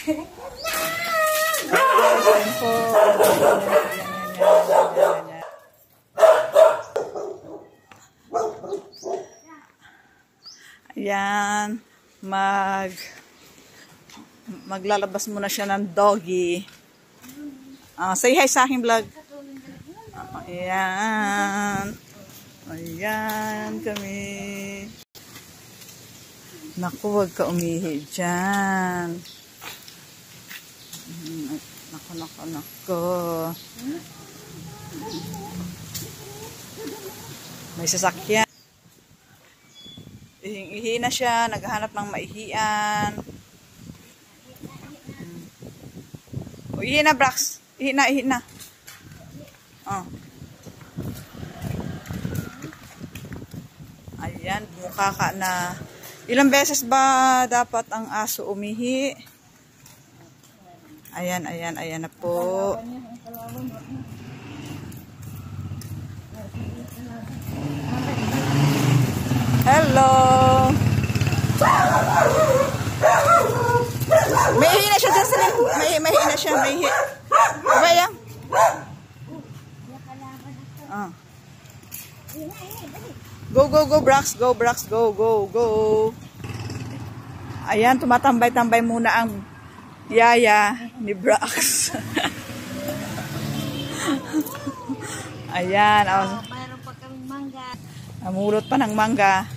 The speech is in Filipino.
Ayan, maglalabas muna siya ng doggy. Say hi sa aking vlog. Ayan. Ayan kami. Naku, huwag ka umihi dyan. Naku. May sasakyan. Ihi na siya, naghahanap ng maihian. Ihi na, Brax. Ihi na. Ayan, mukha ka na. Ilang beses ba dapat ang aso umihi? Ayan na po. Hello! May ihi na siya dyan sa may ihi na siya, may ihi. Diba yan? Go, Brax. Go. Ayan, tumatambay-tambay muna ang yaya ni Brax. Ayan. Mayroon pa kaming mangga. Namulot pa ng mangga.